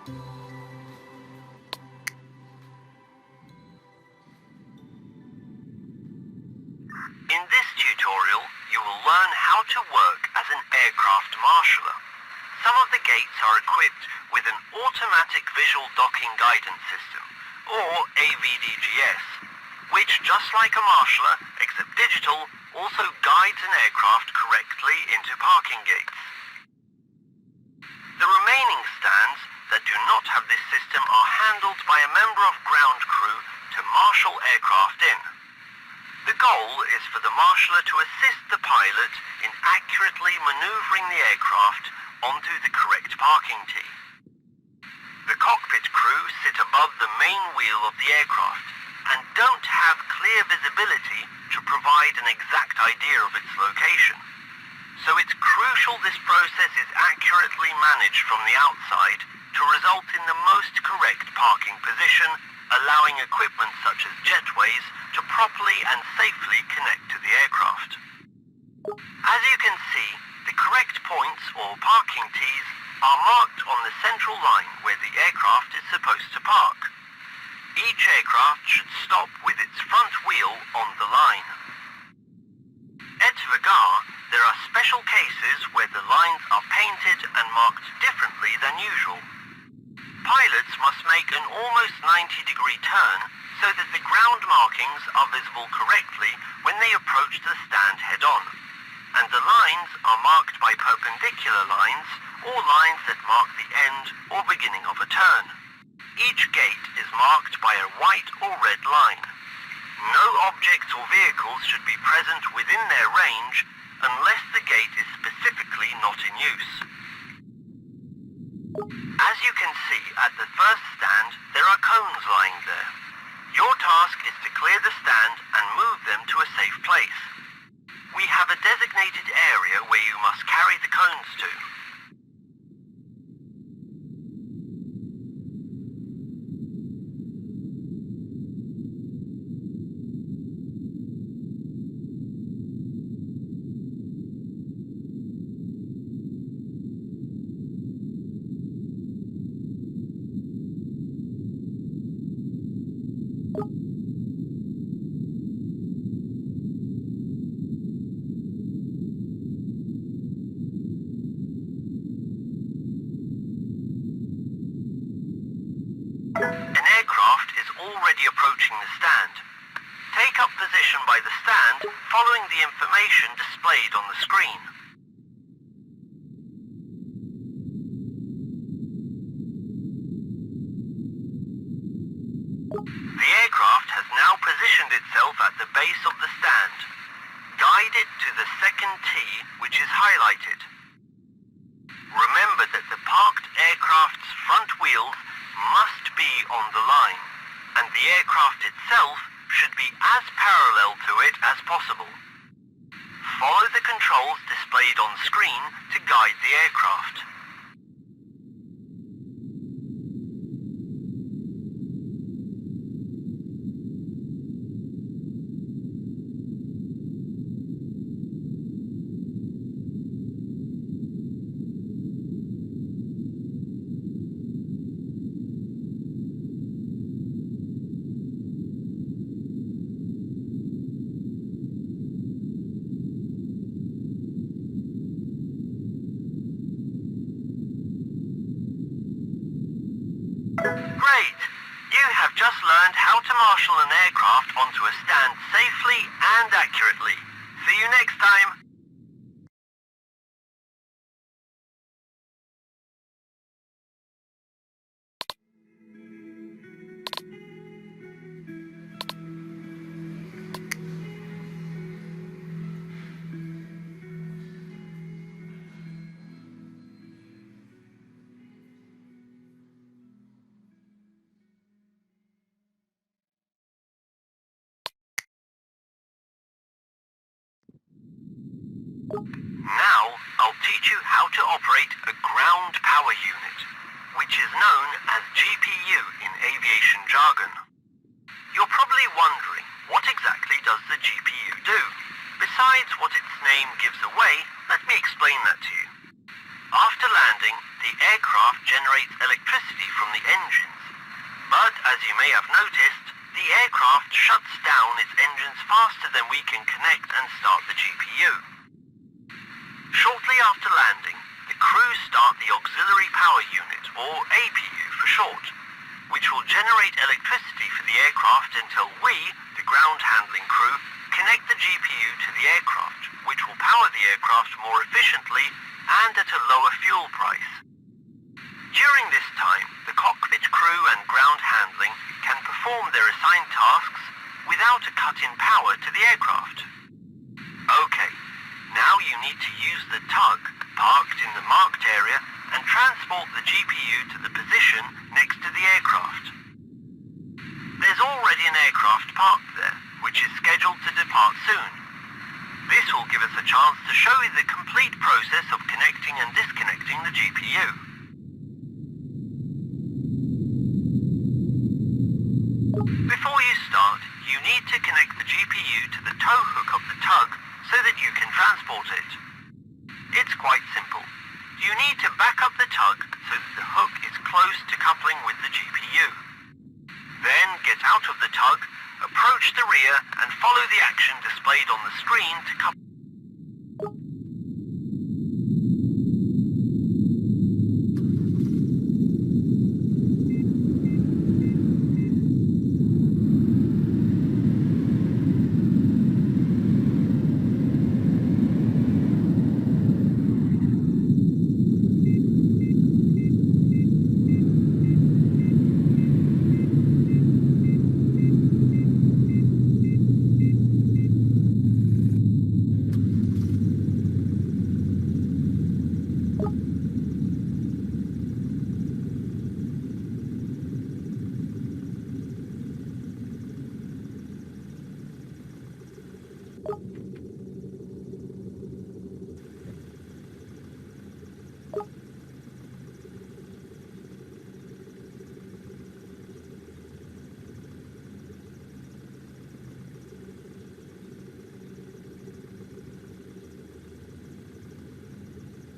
In this tutorial, you will learn how to work as an aircraft marshaller. Some of the gates are equipped with an automatic visual docking guidance system, or AVDGS, which, just like a marshaller, except digital, also guides an aircraft correctly into parking gates. The remaining stands that do not have this system are handled by a member of ground crew to marshal aircraft in. The goal is for the marshaller to assist the pilot in accurately maneuvering the aircraft onto the correct parking tee. The cockpit crew sit above the main wheel of the aircraft and don't have clear visibility to provide an exact idea of its location. So it's crucial this process is accurately managed from the outside to result in the most correct parking position, allowing equipment such as jetways to properly and safely connect to the aircraft. As you can see, the correct points or parking tees are marked on the central line where the aircraft is supposed to park. Each aircraft should stop with its front wheel on the line. At Vagar, there are special cases where the lines are painted and marked differently than usual. Pilots must make an almost 90-degree turn so that the ground markings are visible correctly when they approach the stand head-on, and the lines are marked by perpendicular lines or lines that mark the end or beginning of a turn. Each gate is marked by a white or red line. No objects or vehicles should be present within their range unless the gate is specifically not in use. As you can see at the first stand, there are cones lying there. Your task is to clear the stand and move them to a safe place. We have a designated area where you must carry the cones to. An aircraft is already approaching the stand. Take up position by the stand, following the information displayed on the screen. The aircraft has now positioned itself at the base of the stand. Guide it to the second tee, which is highlighted. Remember that the parked aircraft's front wheels must be on the line, and the aircraft itself should be as parallel to it as possible. Follow the controls displayed on screen to guide the aircraft. Great! You have just learned how to marshal an aircraft onto a stand safely and accurately. See you next time! Now, I'll teach you how to operate a ground power unit, which is known as GPU in aviation jargon. You're probably wondering, what exactly does the GPU do? Besides what its name gives away, let me explain that to you. After landing, the aircraft generates electricity from the engines. But as you may have noticed, the aircraft shuts down its engines faster than we can connect and start the GPU. Shortly after landing, the crew start the Auxiliary Power Unit, or APU for short, which will generate electricity for the aircraft until we, the ground handling crew, connect the GPU to the aircraft, which will power the aircraft more efficiently and at a lower fuel price. During this time, the cockpit crew and ground handling can perform their assigned tasks without a cut in power to the aircraft. Okay, now you need to use the tug parked in the marked area and transport the GPU to the position next to the aircraft. There's already an aircraft parked there, which is scheduled to depart soon. This will give us a chance to show you the complete process of connecting and disconnecting the GPU. Before you start, you need to connect the GPU to the tow hook of the tug so that you can transport it. It's quite simple. You need to back up the tug so that the hook is close to coupling with the GPU. Then get out of the tug, approach the rear and follow the action displayed on the screen to couple.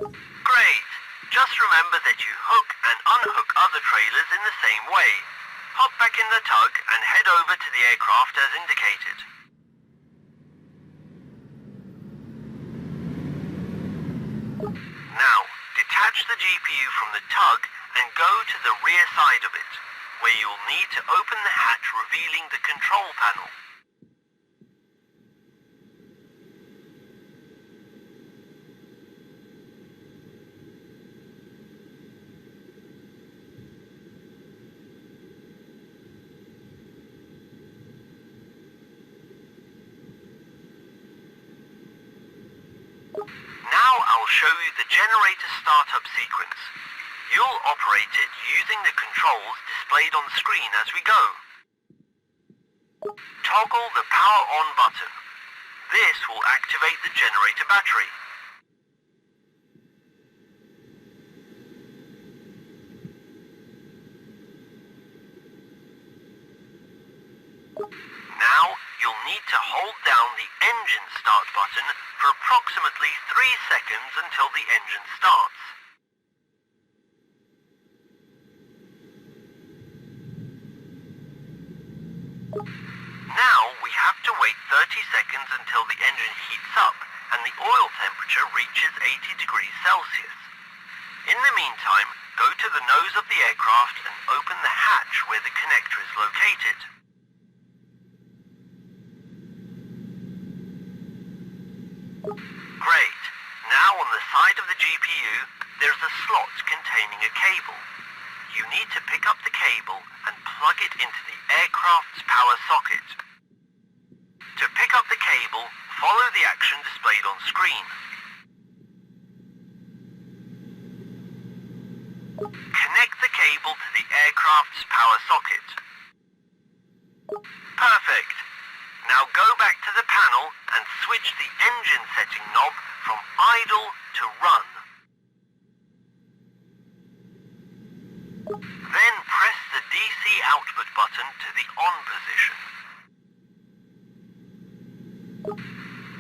Great! Just remember that you hook and unhook other trailers in the same way. Hop back in the tug and head over to the aircraft as indicated. Now, detach the GPU from the tug and go to the rear side of it, where you'll need to open the hatch revealing the control panel. Now I'll show you the generator startup sequence. You'll operate it using the controls displayed on screen as we go. Toggle the power on button. This will activate the generator battery. Now you'll need to hold down the engine start button for approximately 3 seconds until the engine starts. Now we have to wait 30 seconds until the engine heats up and the oil temperature reaches 80 degrees Celsius. In the meantime, go to the nose of the aircraft and open the hatch where the connector is located. Great. Now on the side of the GPU, there's a slot containing a cable. You need to pick up the cable and plug it into the aircraft's power socket. To pick up the cable, follow the action displayed on screen. Connect the cable to the aircraft's power socket. Perfect. Now go back to the panel and switch the engine setting knob from idle to run. Then press the DC output button to the on position.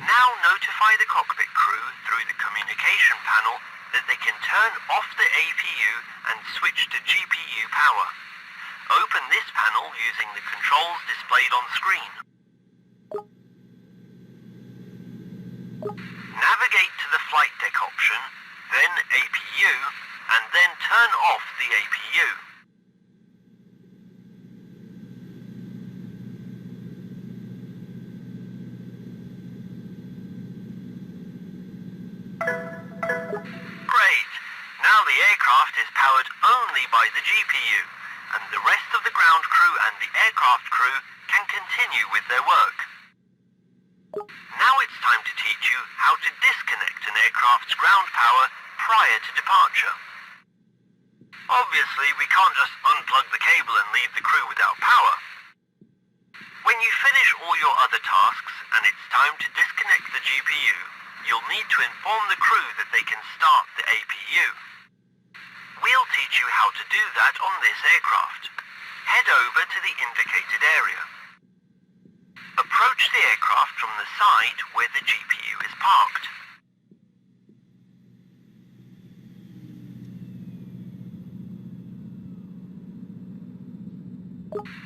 Now notify the cockpit crew through the communication panel that they can turn off the APU and switch to GPU power. Open this panel using the controls displayed on screen. Navigate to the flight deck option, then APU, and then turn off the APU. Great! Now the aircraft is powered only by the GPU, and the rest of the ground crew and the aircraft crew can continue with their work. Now it's time to teach you how to disconnect an aircraft's ground power prior to departure. Obviously, we can't just unplug the cable and leave the crew without power. When you finish all your other tasks and it's time to disconnect the GPU, you'll need to inform the crew that they can start the APU. We'll teach you how to do that on this aircraft. Head over to the indicated area. Approach the aircraft from the side where the GPU is parked.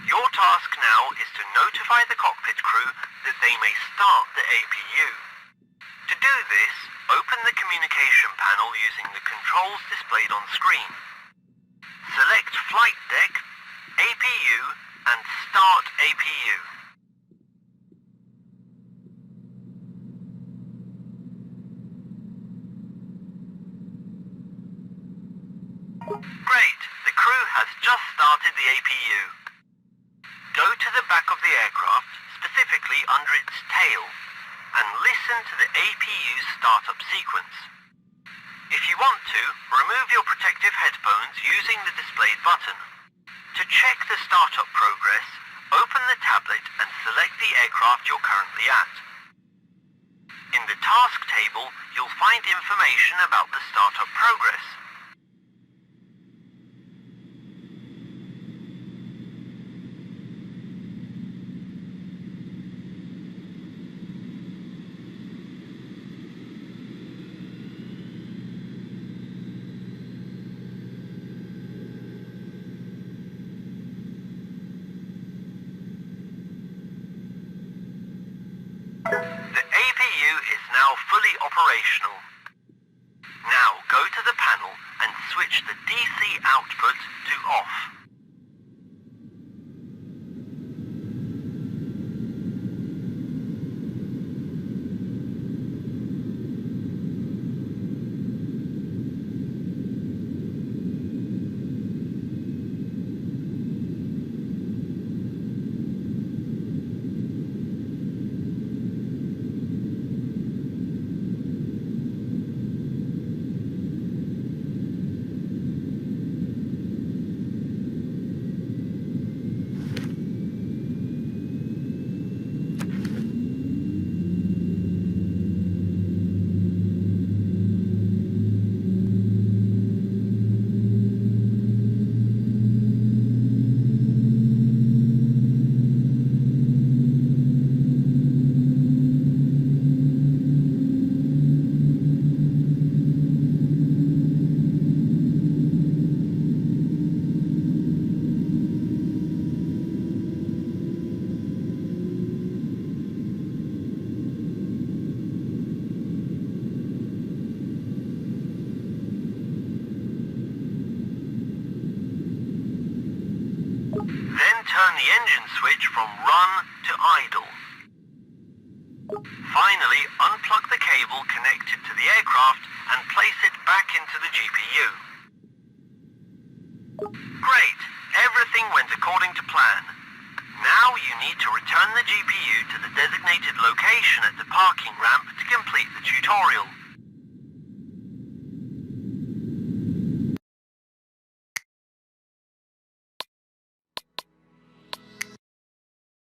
Your task now is to notify the cockpit crew that they may start the APU. To do this, open the communication panel using the controls displayed on screen. Select Flight Deck, APU, and Start APU. Great! The crew has just started the APU. Go to the back of the aircraft, specifically under its tail, and listen to the APU's startup sequence. If you want to, remove your protective headphones using the displayed button. To check the startup progress, open the tablet and select the aircraft you're currently at. In the task table, you'll find information about the startup progress. The APU is now fully operational. Now go to the panel and switch the DC output to off. Then turn the engine switch from run to idle. Finally, unplug the cable connected to the aircraft and place it back into the GPU. Great! Everything went according to plan. Now you need to return the GPU to the designated location at the parking ramp to complete the tutorial.